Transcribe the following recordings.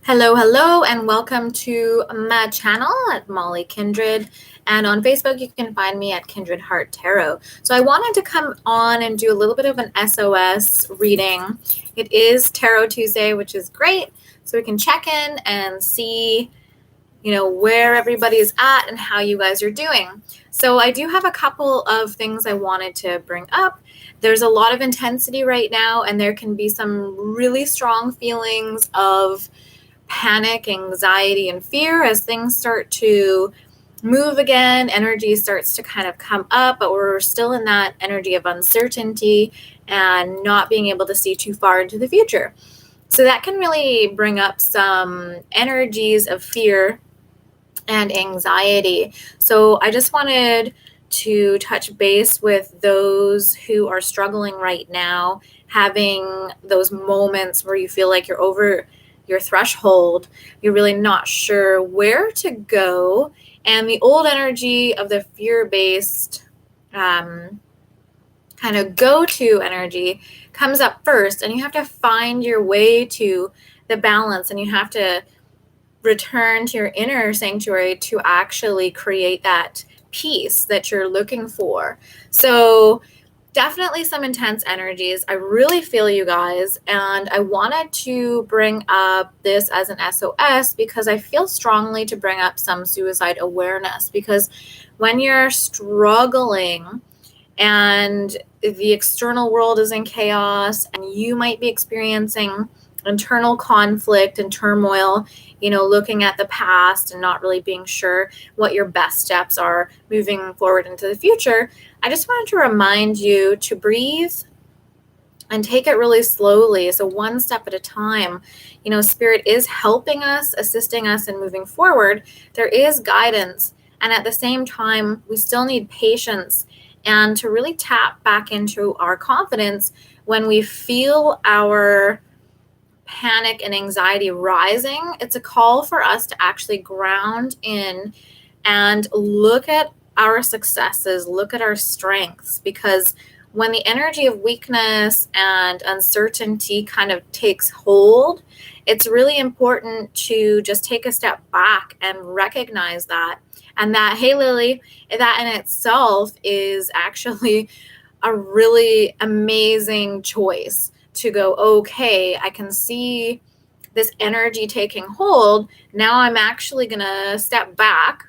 Hello, and welcome to my channel at Mollie Kindred. And on Facebook, you can find me at Kindred Heart Tarot. So I wanted to come on and do a little bit of an SOS reading. It is Tarot Tuesday, which is great. So we can check in and see, where everybody's at and how you guys are doing. So I do have a couple of things I wanted to bring up. There's a lot of intensity right now, and there can be some really strong feelings of panic, anxiety, and fear as things start to move again. Energy starts to kind of come up, but we're still in that energy of uncertainty and not being able to see too far into the future. So that can really bring up some energies of fear and anxiety. So I just wanted to touch base with those who are struggling right now, having those moments where you feel like you're over your threshold, you're really not sure where to go, and the old energy of the fear-based kind of go-to energy comes up first, and you have to find your way to the balance, and you have to return to your inner sanctuary to actually create that peace that you're looking for. So definitely some intense energies. I really feel you guys, and I wanted to bring up this as an SOS because I feel strongly to bring up some suicide awareness, because when you're struggling and the external world is in chaos and you might be experiencing internal conflict and turmoil, looking at the past and not really being sure what your best steps are moving forward into the future, I just wanted to remind you to breathe and take it really slowly. So one step at a time. Spirit is helping us, assisting us in moving forward. There is guidance. And at the same time, we still need patience and to really tap back into our confidence when we feel our panic and anxiety rising. It's a call for us to actually ground in and look at our successes, look at our strengths, because when the energy of weakness and uncertainty kind of takes hold, it's really important to just take a step back and recognize that. And that, hey, Lily, that in itself is actually a really amazing choice to go, okay, I can see this energy taking hold. Now I'm actually going to step back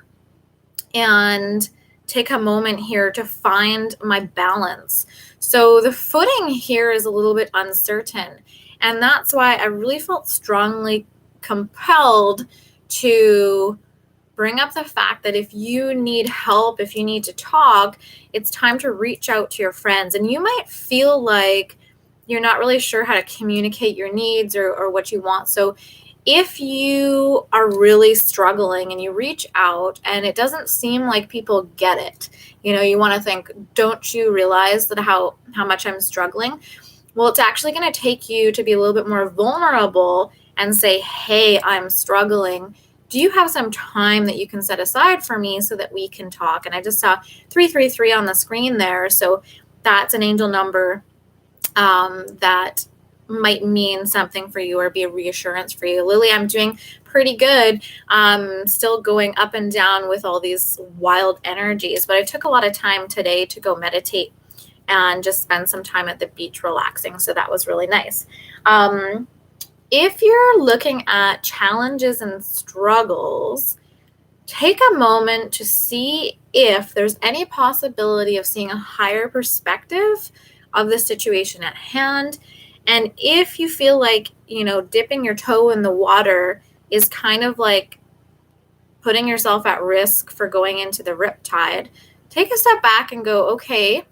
and take a moment here to find my balance. So the footing here is a little bit uncertain. And that's why I really felt strongly compelled to bring up the fact that if you need help, if you need to talk, it's time to reach out to your friends. And you might feel like you're not really sure how to communicate your needs or what you want. So if you are really struggling and you reach out and it doesn't seem like people get it, you want to think, don't you realize that how much I'm struggling? Well, it's actually going to take you to be a little bit more vulnerable and say, hey, I'm struggling. Do you have some time that you can set aside for me so that we can talk? And I just saw 333 on the screen there. So that's an angel number that might mean something for you or be a reassurance for you. Lily, I'm doing pretty good. Still going up and down with all these wild energies, but I took a lot of time today to go meditate and just spend some time at the beach relaxing. So that was really nice. If you're looking at challenges and struggles, take a moment to see if there's any possibility of seeing a higher perspective of the situation at hand. And if you feel like, dipping your toe in the water is kind of like putting yourself at risk for going into the riptide, take a step back and go, okay,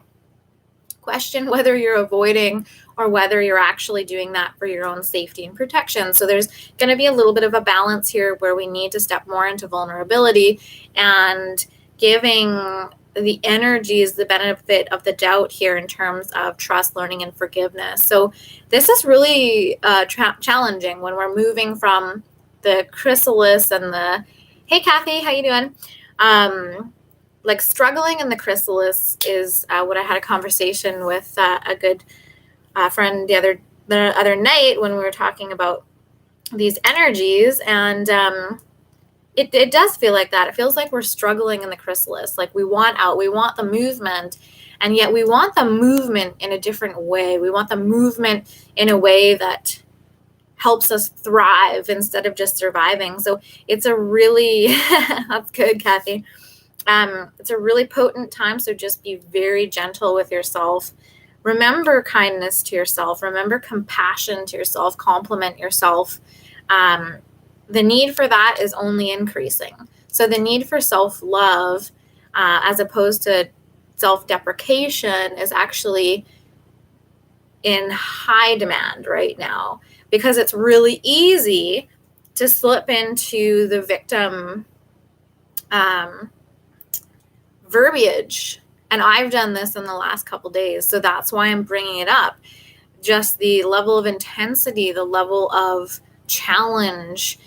question whether you're avoiding or whether you're actually doing that for your own safety and protection. So there's going to be a little bit of a balance here where we need to step more into vulnerability and giving the energies the benefit of the doubt here in terms of trust, learning, and forgiveness. So this is really challenging when we're moving from the chrysalis and the, hey, Kathy, how you doing? Like struggling in the chrysalis is what I had a conversation with a good friend the other night when we were talking about these energies, and it does feel like that. It feels like we're struggling in the chrysalis. Like we want out, we want the movement, and yet we want the movement in a different way. We want the movement in a way that helps us thrive instead of just surviving. So it's a really, that's good, Kathy. It's a really potent time. So just be very gentle with yourself. Remember kindness to yourself. Remember compassion to yourself. Compliment yourself. The need for that is only increasing. So the need for self-love, as opposed to self-deprecation, is actually in high demand right now, because it's really easy to slip into the victim verbiage. And I've done this in the last couple days. So that's why I'm bringing it up. Just the level of intensity, the level of challenge.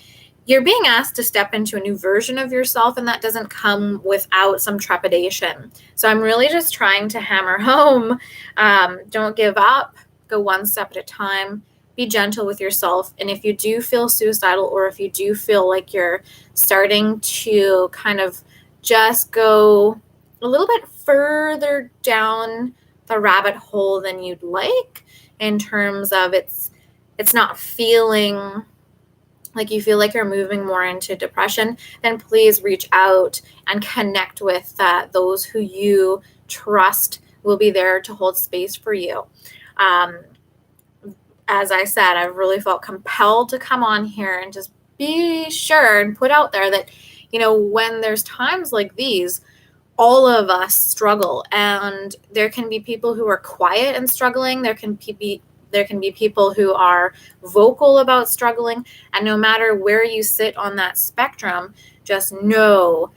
You're being asked to step into a new version of yourself, and that doesn't come without some trepidation. So I'm really just trying to hammer home, don't give up, go one step at a time, be gentle with yourself. And if you do feel suicidal, or if you do feel like you're starting to kind of just go a little bit further down the rabbit hole than you'd like, in terms of it's not feeling like you feel like you're moving more into depression, then please reach out and connect with those who you trust will be there to hold space for you. As I said, I've really felt compelled to come on here and just be sure and put out there that, when there's times like these, all of us struggle, and there can be people who are quiet and struggling. There can be people who are vocal about struggling, and no matter where you sit on that spectrum, just know,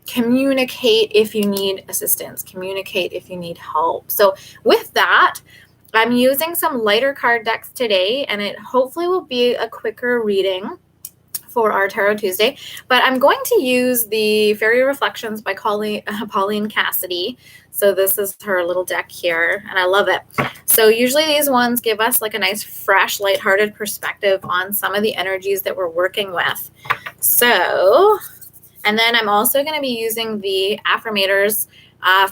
communicate if you need assistance, communicate if you need help. So with that, I'm using some lighter card decks today, and it hopefully will be a quicker reading for our Tarot Tuesday, but I'm going to use the Fairy Reflections by Pauline Cassidy. So this is her little deck here, and I love it. So usually these ones give us like a nice, fresh, lighthearted perspective on some of the energies that we're working with. So, and then I'm also going to be using the affirmators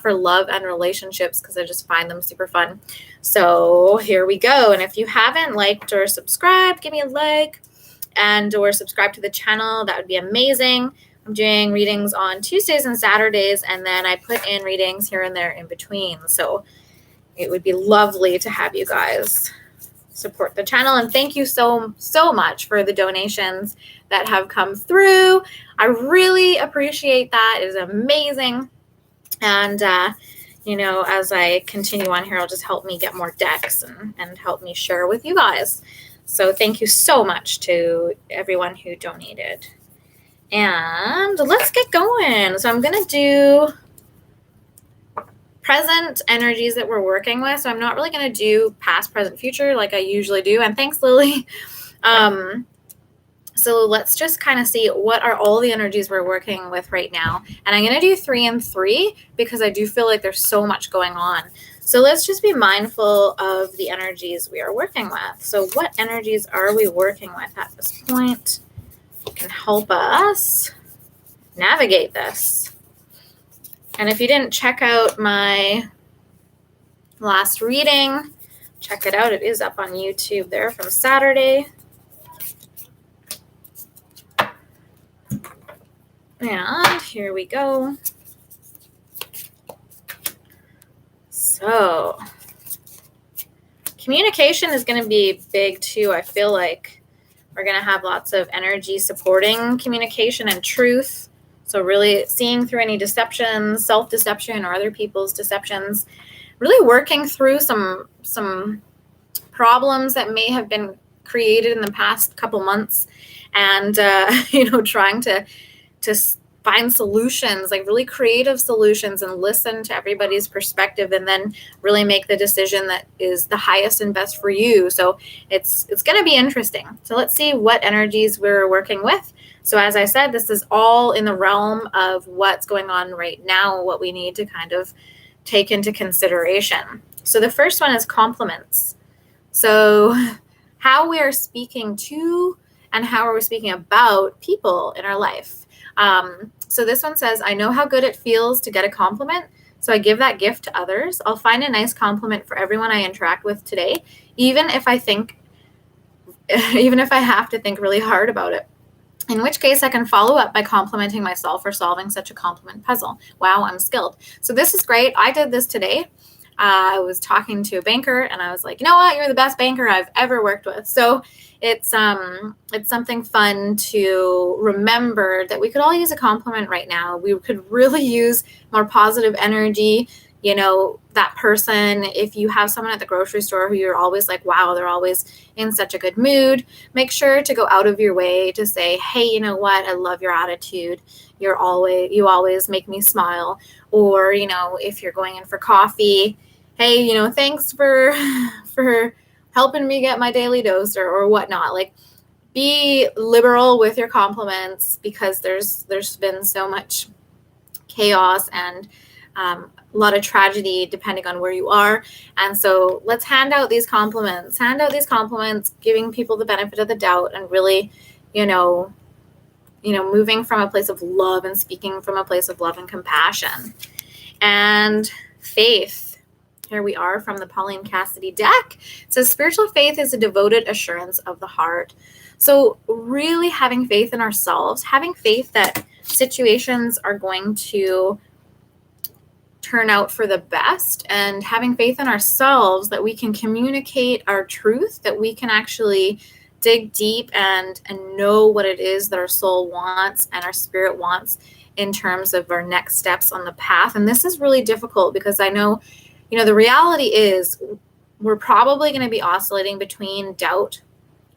for love and relationships, because I just find them super fun. So here we go. And if you haven't liked or subscribed, give me a like, and or subscribe to the channel. That would be amazing. I'm doing readings on Tuesdays and Saturdays, and then I put in readings here and there in between. So it would be lovely to have you guys support the channel. And thank you so much for the donations that have come through. I really appreciate that. It is amazing. And as I continue on here, it'll just help me get more decks and help me share with you guys. So thank you so much to everyone who donated. And let's get going. So I'm going to do present energies that we're working with. So I'm not really going to do past, present, future like I usually do. And thanks, Lily. So let's just kind of see what are all the energies we're working with right now. And I'm going to do 3 and 3 because I do feel like there's so much going on. So let's just be mindful of the energies we are working with. So what energies are we working with at this point? Can help us navigate this. And if you didn't check out my last reading, check it out. It is up on YouTube there from Saturday. And here we go. So communication is going to be big too. I feel like we're going to have lots of energy supporting communication and truth. So really seeing through any deceptions, self-deception or other people's deceptions, really working through some problems that may have been created in the past couple months, and trying to find solutions, like really creative solutions, and listen to everybody's perspective, and then really make the decision that is the highest and best for you. So it's going to be interesting. So let's see what energies we're working with. So as I said, this is all in the realm of what's going on right now, what we need to kind of take into consideration. So the first one is compliments. So how we are speaking to and how are we speaking about people in our life. So this one says, I know how good it feels to get a compliment, so I give that gift to others. I'll find a nice compliment for everyone I interact with today, even if I have to think really hard about it. In which case I can follow up by complimenting myself for solving such a compliment puzzle. Wow, I'm skilled. So this is great. I did this today. I was talking to a banker and I was like, you know what? You're the best banker I've ever worked with. So it's something fun to remember that we could all use a compliment right now. We could really use more positive energy. You know, that person, if you have someone at the grocery store who you're always like, wow, they're always in such a good mood, make sure to go out of your way to say, hey, you know what? I love your attitude. You always make me smile. Or, you know, if you're going in for coffee, hey, you know, thanks for helping me get my daily dose or whatnot. Like, be liberal with your compliments, because there's been so much chaos and a lot of tragedy depending on where you are. And so let's hand out these compliments, giving people the benefit of the doubt, and really, moving from a place of love and speaking from a place of love and compassion. And faith. Here we are from the Pauline Cassidy deck. It says, spiritual faith is a devoted assurance of the heart. So really having faith in ourselves, having faith that situations are going to turn out for the best, and having faith in ourselves that we can communicate our truth, that we can actually dig deep and know what it is that our soul wants and our spirit wants in terms of our next steps on the path. And this is really difficult because I know, the reality is we're probably going to be oscillating between doubt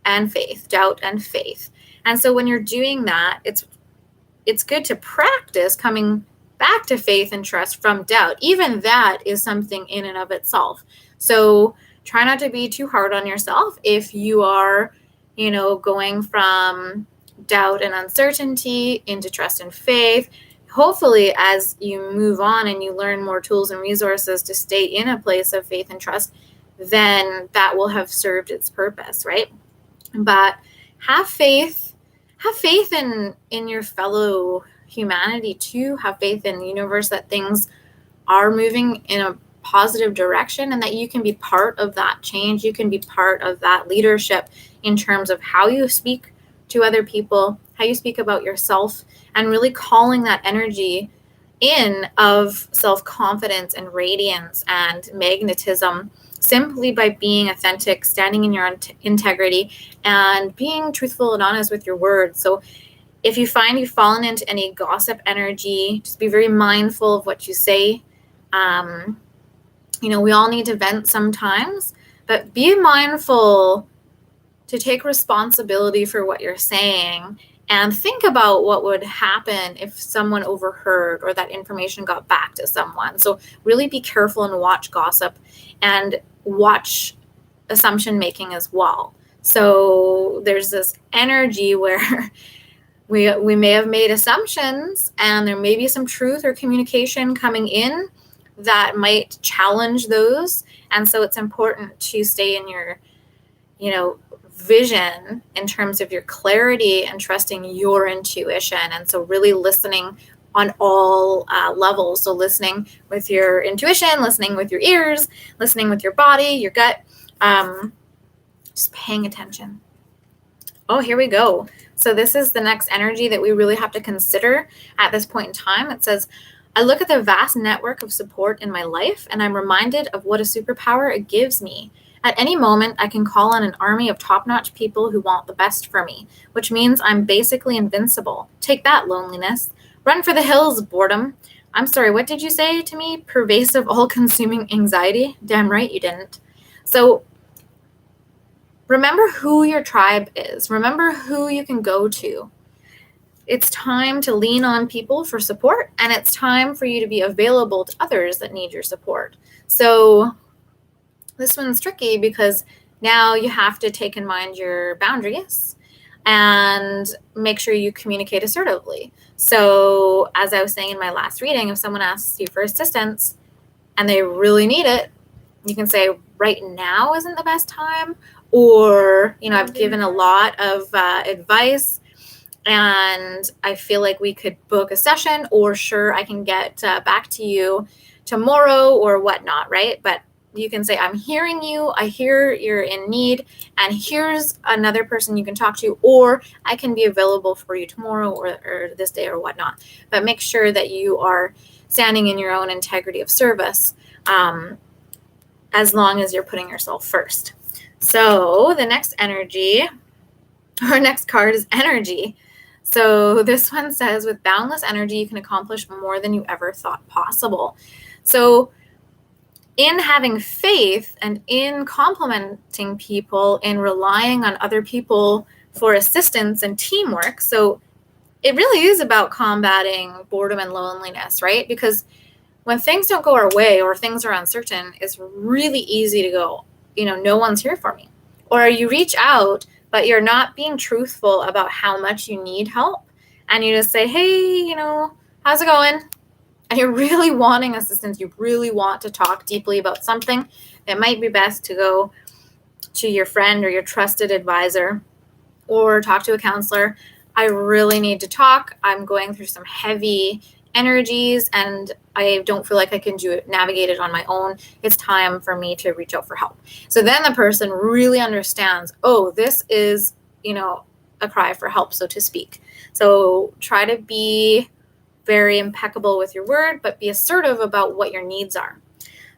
and faith. And so when you're doing that, it's good to practice coming back to faith and trust from doubt. Even that is something in and of itself. So try not to be too hard on yourself if you are, going from doubt and uncertainty into trust and faith. Hopefully, as you move on and you learn more tools and resources to stay in a place of faith and trust, then that will have served its purpose, right? But have faith in your fellow humanity too. Have faith in the universe that things are moving in a positive direction, and that you can be part of that change. You can be part of that leadership in terms of how you speak to other people, how you speak about yourself, and really calling that energy in of self-confidence and radiance and magnetism simply by being authentic, standing in your integrity, and being truthful and honest with your words. So if you find you've fallen into any gossip energy, just be very mindful of what you say. We all need to vent sometimes, but be mindful to take responsibility for what you're saying, and think about what would happen if someone overheard or that information got back to someone. So really be careful and watch gossip and watch assumption making as well. So there's this energy where we may have made assumptions, and there may be some truth or communication coming in that might challenge those. And so it's important to stay in your, vision in terms of your clarity and trusting your intuition. And so really listening on all levels. So listening with your intuition, listening with your ears, listening with your body, your gut, just paying attention. Oh, here we go. So this is the next energy that we really have to consider at this point in time. It says, I look at the vast network of support in my life, and I'm reminded of what a superpower it gives me. At any moment, I can call on an army of top-notch people who want the best for me, which means I'm basically invincible. Take that, loneliness. Run for the hills, boredom. I'm sorry, what did you say to me? Pervasive, all-consuming anxiety? Damn right you didn't. So remember who your tribe is. Remember who you can go to. It's time to lean on people for support, and it's time for you to be available to others that need your support. So this one's tricky because now you have to take in mind your boundaries and make sure you communicate assertively. So as I was saying in my last reading, if someone asks you for assistance and they really need it, you can say right now isn't the best time, or, I've given a lot of advice and I feel like we could book a session, or sure, I can get back to you tomorrow or whatnot, right? But you can say, I'm hearing you, I hear you're in need, and here's another person you can talk to, or I can be available for you tomorrow or this day or whatnot. But make sure that you are standing in your own integrity of service, as long as you're putting yourself first. So the next card is energy. So this one says, with boundless energy, you can accomplish more than you ever thought possible. So in having faith and in complimenting people, in relying on other people for assistance and teamwork. So it really is about combating boredom and loneliness, right? Because when things don't go our way or things are uncertain, it's really easy to go, no one's here for me. Or you reach out, but you're not being truthful about how much you need help. And you just say, hey, how's it going? And you're really wanting assistance. You really want to talk deeply about something. It might be best to go to your friend or your trusted advisor or talk to a counselor. I really need to talk. I'm going through some heavy energies and I don't feel like I can navigate it on my own. It's time for me to reach out for help. So then the person really understands, oh, this is, a cry for help, so to speak. So try to be very impeccable with your word, but be assertive about what your needs are.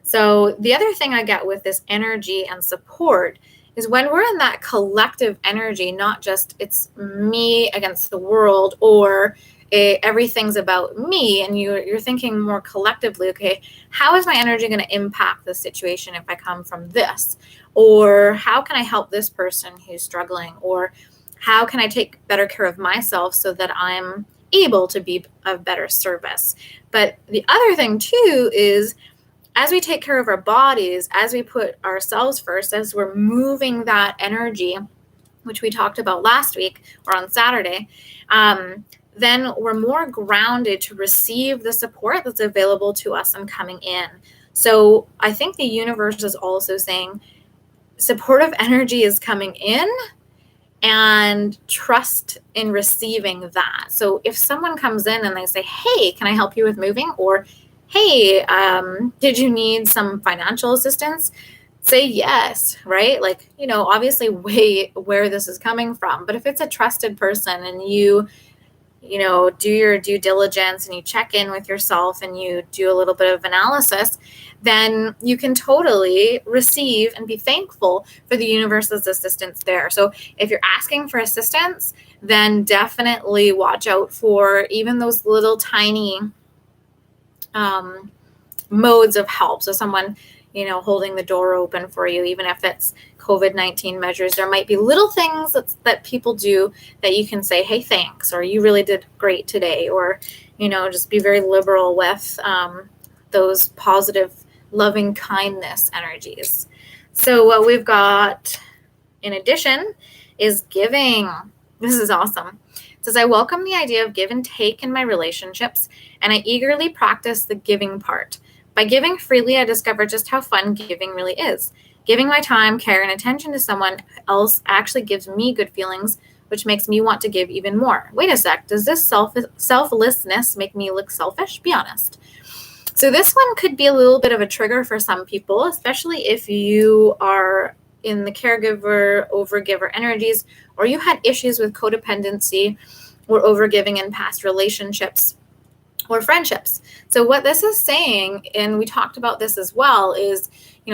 So the other thing I get with this energy and support is when we're in that collective energy, not just it's me against the world or everything's about me, and you're thinking more collectively, okay, how is my energy going to impact the situation if I come from this? Or how can I help this person who's struggling? Or how can I take better care of myself so that I'm able to be of better service? But the other thing too is, as we take care of our bodies, as we put ourselves first, as we're moving that energy, which we talked about last week or on Saturday, then we're more grounded to receive the support that's available to us and coming in. So I think the universe is also saying supportive energy is coming in, and trust in receiving that. So if someone comes in and they say, hey, can I help you with moving? Or, hey, did you need some financial assistance? Say yes, right? Like, obviously weigh where this is coming from. But if it's a trusted person and you do your due diligence and you check in with yourself and you do a little bit of analysis, then you can totally receive and be thankful for the universe's assistance there. So if you're asking for assistance, then definitely watch out for even those little tiny modes of help. So someone, holding the door open for you, even if it's COVID-19 measures, there might be little things that people do that you can say, hey, thanks, or you really did great today, or, just be very liberal with those positive, loving kindness energies. So what we've got in addition is giving. This is awesome. It says, I welcome the idea of give and take in my relationships, and I eagerly practice the giving part. By giving freely, I discover just how fun giving really is. Giving my time, care, and attention to someone else actually gives me good feelings, which makes me want to give even more. Wait a sec, does this selflessness make me look selfish? Be honest. So this one could be a little bit of a trigger for some people, especially if you are in the caregiver, overgiver energies, or you had issues with codependency or overgiving in past relationships or friendships. So what this is saying, and we talked about this as well, is,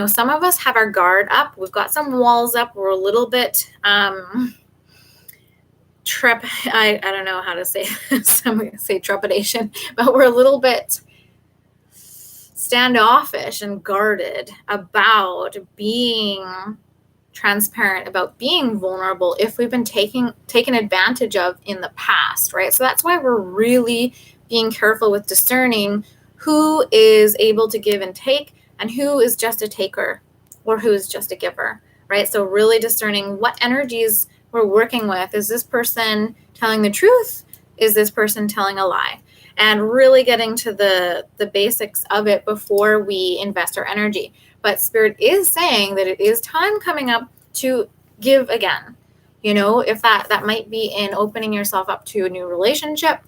some of us have our guard up. We've got some walls up. We're a little bit, I don't know how to say this. Some would say trepidation, but we're a little bit standoffish and guarded about being transparent, about being vulnerable if we've been taken advantage of in the past, right? So that's why we're really being careful with discerning who is able to give and take and who is just a taker or who is just a giver, right? So really discerning what energies we're working with. Is this person telling the truth? Is this person telling a lie? And really getting to the basics of it before we invest our energy. but Spirit is saying that it is time coming up to give again. If that might be in opening yourself up to a new relationship,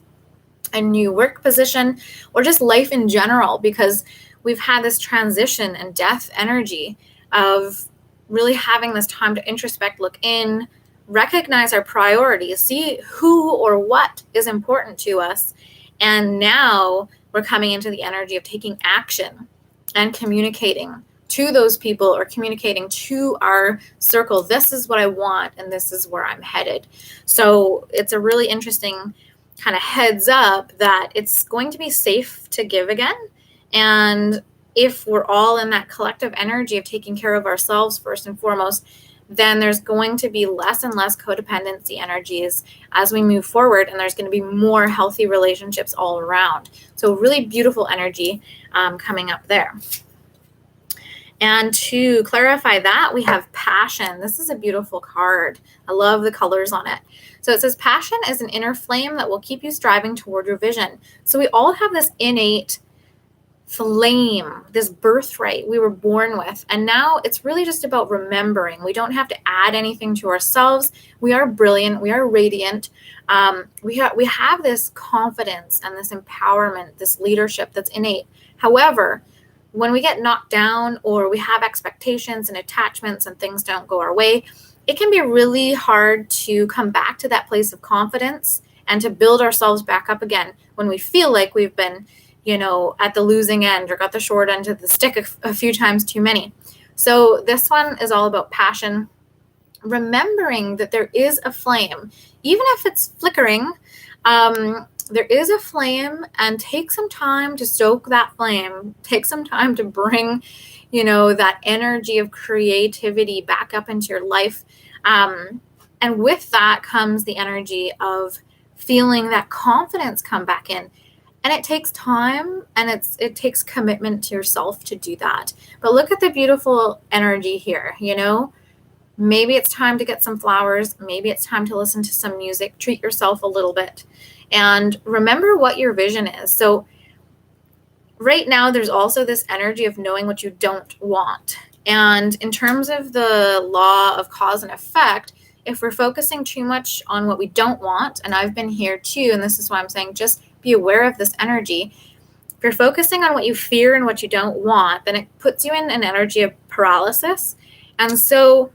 a new work position, or just life in general, because we've had this transition and death energy of really having this time to introspect, look in, recognize our priorities, see who or what is important to us. And now we're coming into the energy of taking action and communicating to those people, or communicating to our circle, this is what I want and this is where I'm headed. So it's a really interesting kind of heads up that it's going to be safe to give again. And if we're all in that collective energy of taking care of ourselves first and foremost, then there's going to be less and less codependency energies as we move forward, and there's going to be more healthy relationships all around. So really beautiful energy coming up there. And to clarify that, we have passion. This is a beautiful card. I love the colors on it. So it says passion is an inner flame that will keep you striving toward your vision. So we all have this innate flame, this birthright we were born with. And now it's really just about remembering. We don't have to add anything to ourselves. We are brilliant. We are radiant. We have this confidence and this empowerment, this leadership that's innate. However, when we get knocked down, or we have expectations and attachments and things don't go our way, it can be really hard to come back to that place of confidence and to build ourselves back up again when we feel like we've been, at the losing end or got the short end of the stick a few times too many. So this one is all about passion, remembering that there is a flame, even if it's flickering. There is a flame, and take some time to stoke that flame. Take some time to bring, that energy of creativity back up into your life. And with that comes the energy of feeling that confidence come back in. And it takes time, and it takes commitment to yourself to do that. But look at the beautiful energy here, Maybe it's time to get some flowers. Maybe it's time to listen to some music. Treat yourself a little bit. And remember what your vision is. So right now, there's also this energy of knowing what you don't want. And in terms of the law of cause and effect, if we're focusing too much on what we don't want, and I've been here too, and this is why I'm saying just be aware of this energy. If you're focusing on what you fear and what you don't want, then it puts you in an energy of paralysis. And so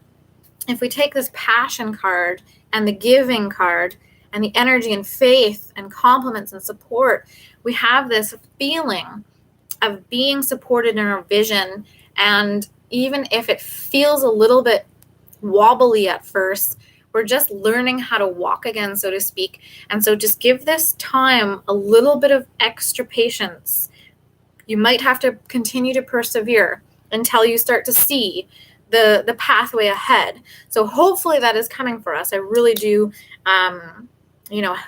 if we take this passion card and the giving card and the energy and faith and compliments and support, we have this feeling of being supported in our vision. And even if it feels a little bit wobbly at first, we're just learning how to walk again, so to speak. And so just give this time a little bit of extra patience. You might have to continue to persevere until you start to see the pathway ahead. So hopefully that is coming for us. I really do,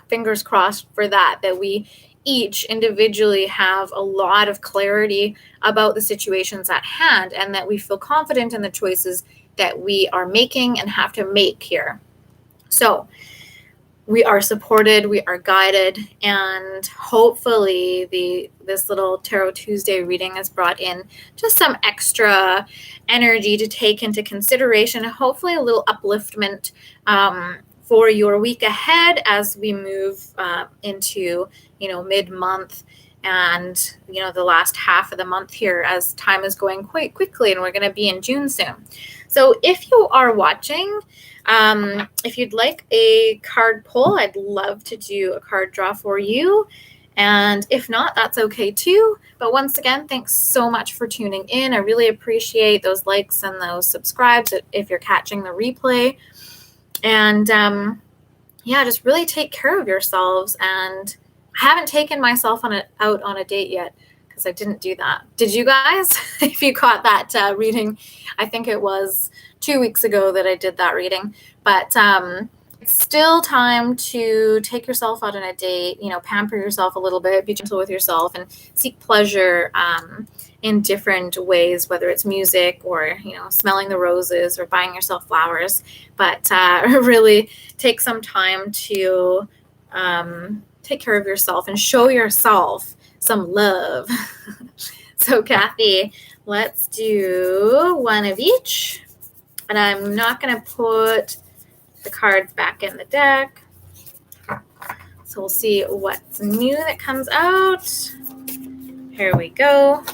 fingers crossed for that we each individually have a lot of clarity about the situations at hand, and that we feel confident in the choices that we are making and have to make here. So we are supported, we are guided, and hopefully this little Tarot Tuesday reading has brought in just some extra energy to take into consideration, and hopefully a little upliftment for your week ahead as we move into, mid-month and, the last half of the month here, as time is going quite quickly, and we're going to be in June soon. So if you are watching, if you'd like a card pull, I'd love to do a card draw for you. And if not, that's okay too. But once again, thanks so much for tuning in. I really appreciate those likes and those subscribes if you're catching the replay. And just really take care of yourselves. And I haven't taken myself out on a date yet, because I didn't do that. Did you guys? If you caught that reading, I think it was 2 weeks ago that I did that reading. But it's still time to take yourself out on a date, pamper yourself a little bit, be gentle with yourself, and seek pleasure in different ways, whether it's music or, smelling the roses or buying yourself flowers. But really take some time to take care of yourself and show yourself some love. So Kathy, let's do one of each. And I'm not going to put the cards back in the deck. So we'll see what's new that comes out. Here we go.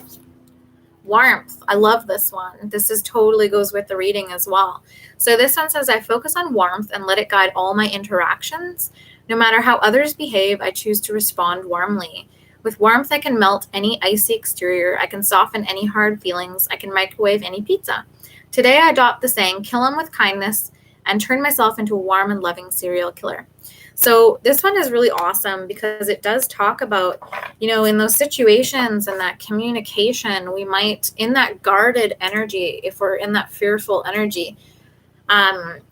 Warmth. I love this one. This is totally goes with the reading as well. So this one says, I focus on warmth and let it guide all my interactions. No matter how others behave, I choose to respond warmly. With warmth, I can melt any icy exterior. I can soften any hard feelings. I can microwave any pizza. Today, I adopt the saying, kill him with kindness, and turn myself into a warm and loving serial killer. So this one is really awesome because it does talk about, in those situations and that communication, we might, in that guarded energy, if we're in that fearful energy,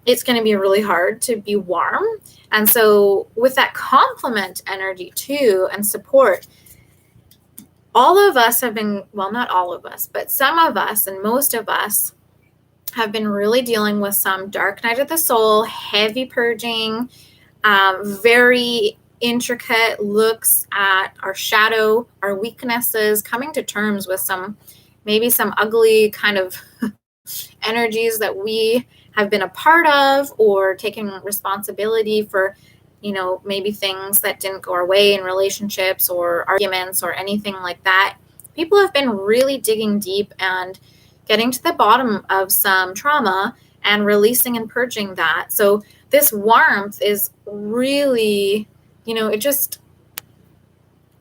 it's going to be really hard to be warm. And so with that compliment energy too and support, all of us have been, well, not all of us, but some of us and most of us have been really dealing with some dark night of the soul, heavy purging, very intricate looks at our shadow, our weaknesses, coming to terms with maybe some ugly kind of energies that we have been a part of, or taking responsibility for, maybe things that didn't go our way in relationships or arguments or anything like that. People have been really digging deep and getting to the bottom of some trauma and releasing and purging that. So this warmth is really, it just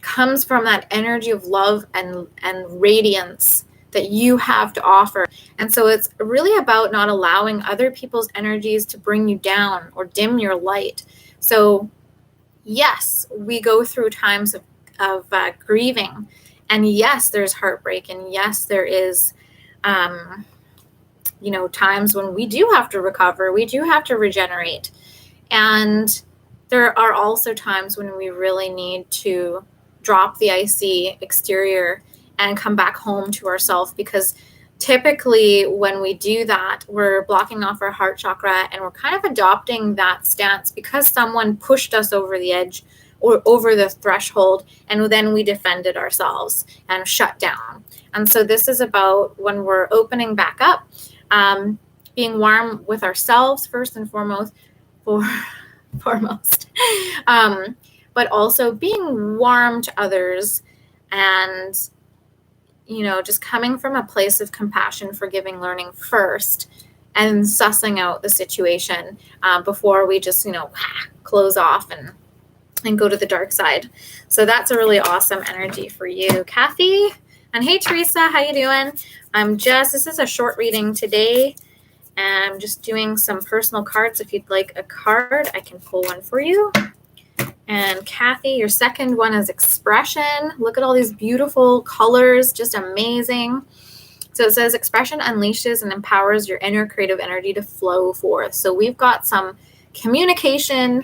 comes from that energy of love and radiance that you have to offer. And so it's really about not allowing other people's energies to bring you down or dim your light. So yes, we go through times of grieving, and yes, there's heartbreak, and yes, there is times when we do have to recover, we do have to regenerate. And there are also times when we really need to drop the icy exterior and come back home to ourselves, because typically when we do that, we're blocking off our heart chakra and we're kind of adopting that stance because someone pushed us over the edge or over the threshold, and then we defended ourselves and shut down. And so this is about when we're opening back up, being warm with ourselves first and foremost, but also being warm to others, and just coming from a place of compassion, forgiving, learning first, and sussing out the situation before we just close off and go to the dark side. So that's a really awesome energy for you, Kathy. And hey, Teresa, how you doing? This is a short reading today. And I'm just doing some personal cards. If you'd like a card, I can pull one for you. And Kathy, your second one is expression. Look at all these beautiful colors, just amazing. So it says expression unleashes and empowers your inner creative energy to flow forth. So we've got some communication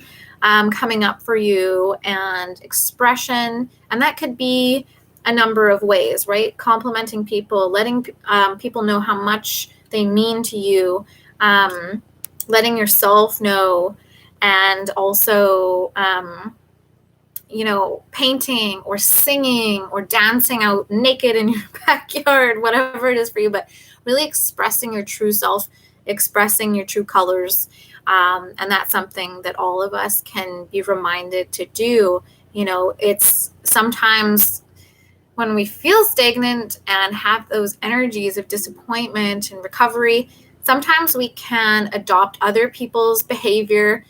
coming up for you, and expression. And that could be a number of ways, right? Complimenting people, letting people know how much they mean to you, letting yourself know, and also, painting or singing or dancing out naked in your backyard, whatever it is for you, but really expressing your true self, expressing your true colors. And that's something that all of us can be reminded to do. It's sometimes when we feel stagnant and have those energies of disappointment and recovery, sometimes we can adopt other people's behavior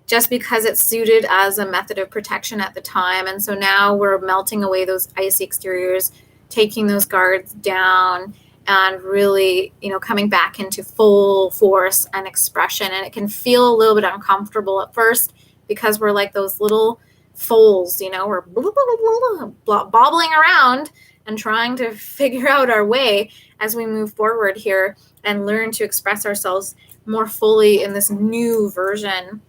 just because it's suited as a method of protection at the time. And so now we're melting away those icy exteriors, taking those guards down, and really, coming back into full force and expression. And it can feel a little bit uncomfortable at first because we're like those little foals, we're bobbling around and trying to figure out our way as we move forward here and learn to express ourselves more fully in this new version,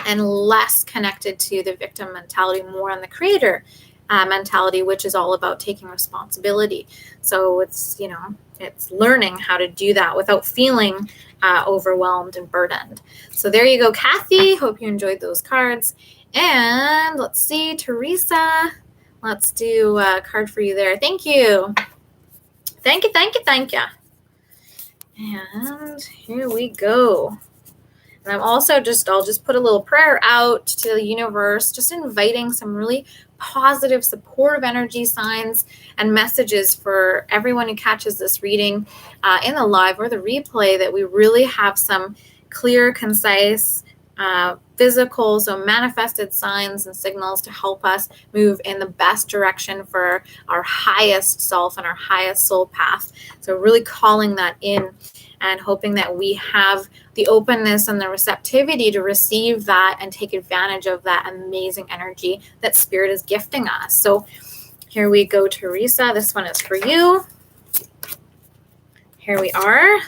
and less connected to the victim mentality, more on the creator mentality, which is all about taking responsibility. So it's, it's learning how to do that without feeling overwhelmed and burdened. So there you go, Kathy. Hope you enjoyed those cards. And let's see, Teresa, Let's do a card for you there. Thank you. Thank you, thank you, thank you. And here we go. And I'll just put a little prayer out to the universe, just inviting some really positive, supportive energy signs and messages for everyone who catches this reading in the live or the replay, that we really have some clear, concise, physical, so manifested signs and signals to help us move in the best direction for our highest self and our highest soul path. So really calling that in and hoping that we have the openness and the receptivity to receive that and take advantage of that amazing energy that Spirit is gifting us. So here we go, Teresa. This one is for you. Here we are.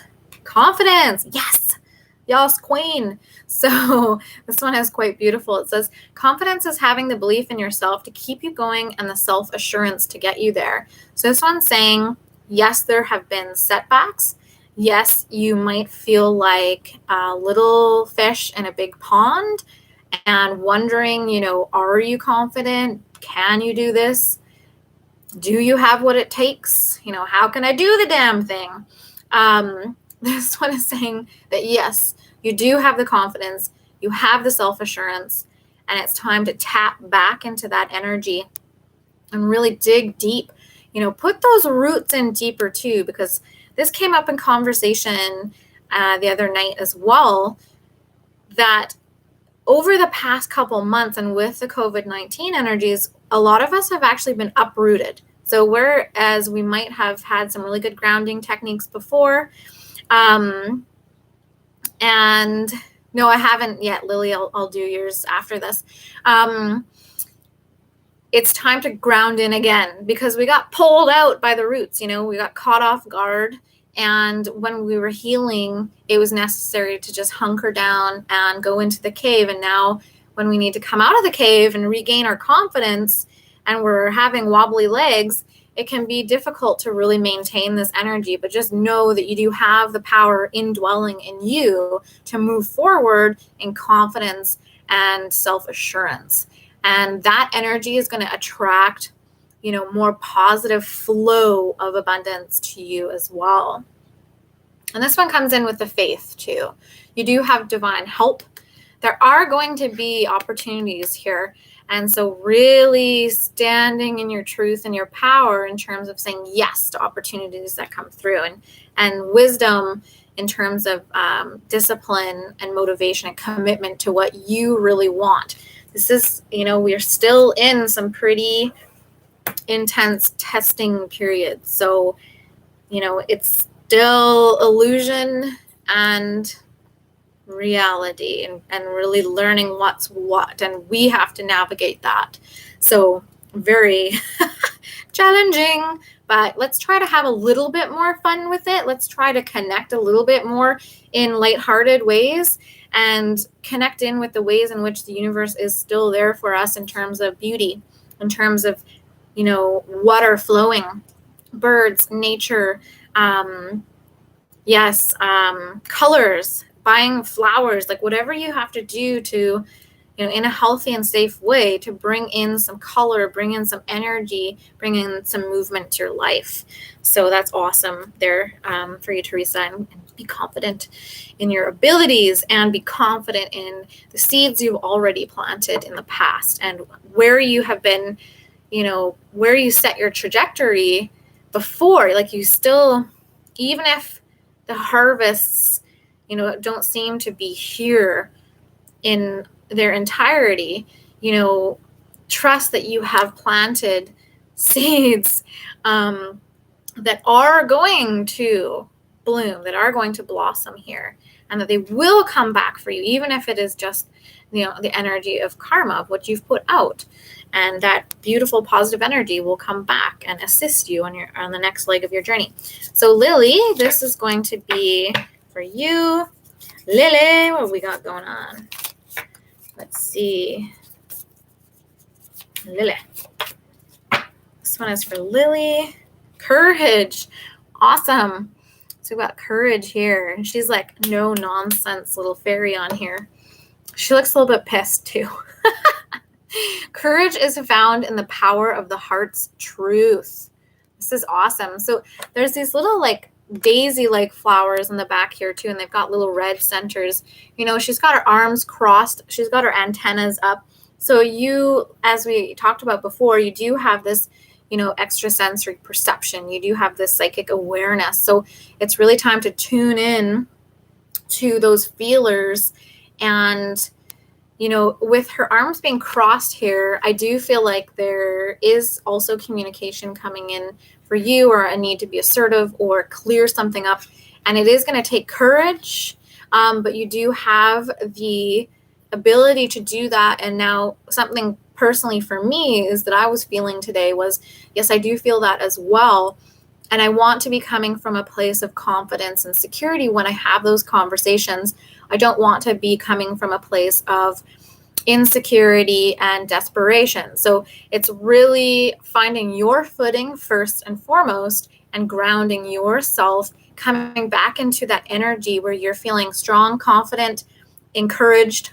Confidence. Yes. Yes, queen. So this one is quite beautiful. It says, confidence is having the belief in yourself to keep you going and the self-assurance to get you there. So this one's saying, yes, there have been setbacks. Yes, you might feel like a little fish in a big pond and wondering, are you confident? Can you do this? Do you have what it takes? How can I do the damn thing? This one is saying that yes, you do have the confidence, you have the self-assurance, and it's time to tap back into that energy and really dig deep. Put those roots in deeper too, because this came up in conversation the other night as well, that over the past couple months and with the COVID-19 energies, a lot of us have actually been uprooted. So whereas we might have had some really good grounding techniques before, and no, I haven't yet, Lily, I'll do yours after this. It's time to ground in again, because we got pulled out by the roots, we got caught off guard. And when we were healing, it was necessary to just hunker down and go into the cave. And now when we need to come out of the cave and regain our confidence and we're having wobbly legs, it can be difficult to really maintain this energy. But just know that you do have the power indwelling in you to move forward in confidence and self-assurance. And that energy is going to attract more positive flow of abundance to you as well. And this one comes in with the faith too. You do have divine help. There are going to be opportunities here. And so really standing in your truth and your power in terms of saying yes to opportunities that come through, and wisdom in terms of discipline and motivation and commitment to what you really want. This is, we're still in some pretty intense testing period. So, it's still illusion and reality, and really learning what's what. And we have to navigate that. So very challenging, but let's try to have a little bit more fun with it. Let's try to connect a little bit more in lighthearted ways and connect in with the ways in which the universe is still there for us in terms of beauty, in terms of water flowing, birds, nature, colors, buying flowers, like whatever you have to do to, in a healthy and safe way to bring in some color, bring in some energy, bring in some movement to your life. So that's awesome there for you, Teresa, and be confident in your abilities and be confident in the seeds you've already planted in the past and where you have been, where you set your trajectory before. Like you still, even if the harvests, don't seem to be here in their entirety, trust that you have planted seeds that are going to bloom, that are going to blossom here, and that they will come back for you, even if it is just, the energy of karma, of what you've put out. And that beautiful positive energy will come back and assist you on the next leg of your journey. So Lily, this is going to be for you. Lily, what we got going on? Let's see. Lily. This one is for Lily. Courage. Awesome. So we've got courage here. And she's like no nonsense little fairy on here. She looks a little bit pissed too. Courage is found in the power of the heart's truth. This is awesome. So there's these little like daisy-like flowers in the back here too, and they've got little red centers. You know, she's got her arms crossed. She's got her antennas up. So you, as we talked about before, you do have this, you know, extrasensory perception. You do have this psychic awareness. So it's really time to tune in to those feelers. And you know, with her arms being crossed here, I do feel like there is also communication coming in for you, or a need to be assertive or clear something up. And it is going to take courage, but you do have the ability to do that. And now something personally for me is that I was feeling today was, yes, I do feel that as well. And I want to be coming from a place of confidence and security when I have those conversations. I don't want to be coming from a place of insecurity and desperation. So it's really finding your footing first and foremost and grounding yourself, coming back into that energy where you're feeling strong, confident, encouraged,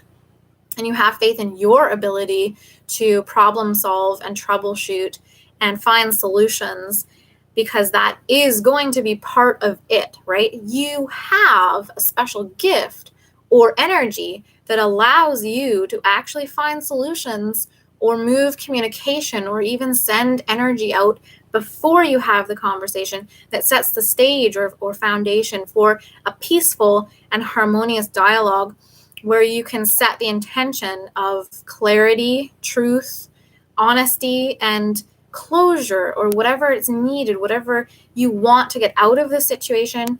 and you have faith in your ability to problem solve and troubleshoot and find solutions, because that is going to be part of it, right? You have a special gift or energy that allows you to actually find solutions or move communication or even send energy out before you have the conversation that sets the stage or foundation for a peaceful and harmonious dialogue where you can set the intention of clarity, truth, honesty, and closure, or whatever is needed, whatever you want to get out of the situation,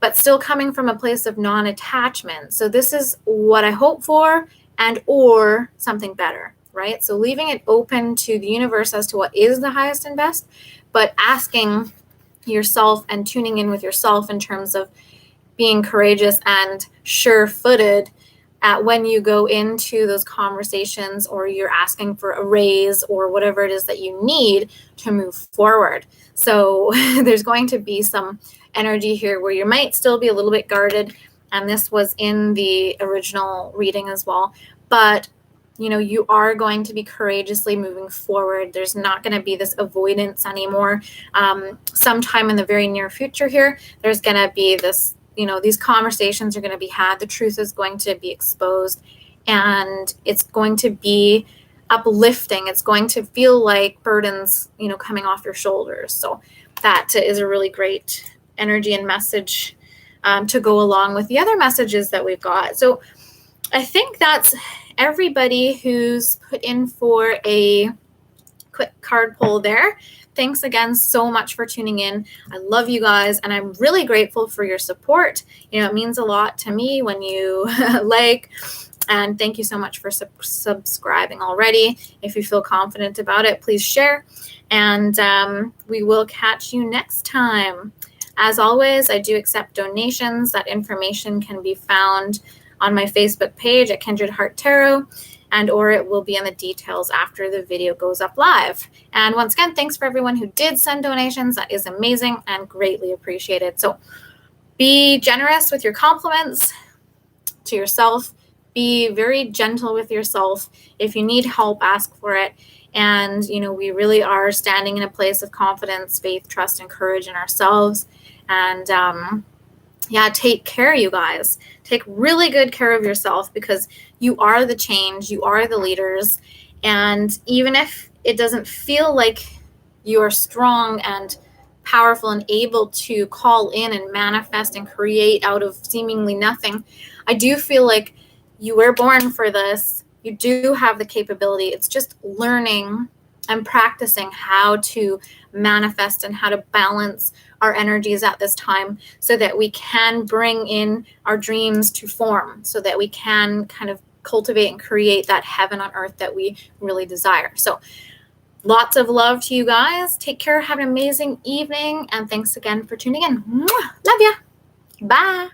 but still coming from a place of non-attachment. So this is what I hope for, and or something better, right? So leaving it open to the universe as to what is the highest and best, but asking yourself and tuning in with yourself in terms of being courageous and sure-footed at when you go into those conversations, or you're asking for a raise or whatever it is that you need to move forward. So there's going to be some energy here where you might still be a little bit guarded, and this was in the original reading as well, but you know, you are going to be courageously moving forward. There's not going to be this avoidance anymore. Sometime in the very near future here, there's going to be this, you know, these conversations are going to be had. The truth is going to be exposed, and it's going to be uplifting. It's going to feel like burdens, you know, coming off your shoulders. So that is a really great energy and message to go along with the other messages that we've got. So I think that's everybody who's put in for a quick card pull there. Thanks again so much for tuning in. I love you guys, and I'm really grateful for your support. You know, it means a lot to me when you like, and thank you so much for subscribing already. If you feel confident about it, please share, and we will catch you next time. As always, I do accept donations. That information can be found on my Facebook page at Kindred Heart Tarot, and or it will be in the details after the video goes up live. And once again, thanks for everyone who did send donations. That is amazing and greatly appreciated. So be generous with your compliments to yourself. Be very gentle with yourself. If you need help, ask for it. And, you know, we really are standing in a place of confidence, faith, trust, and courage in ourselves. And, yeah, take care, you guys. Take really good care of yourself, because you are the change. You are the leaders. And even if it doesn't feel like you are strong and powerful and able to call in and manifest and create out of seemingly nothing, I do feel like you were born for this. You do have the capability. It's just learning and practicing how to manifest and how to balance our energies at this time, so that we can bring in our dreams to form, so that we can kind of cultivate and create that heaven on earth that we really desire. So lots of love to you guys. Take care. Have an amazing evening. And thanks again for tuning in. Mwah! Love ya. Bye.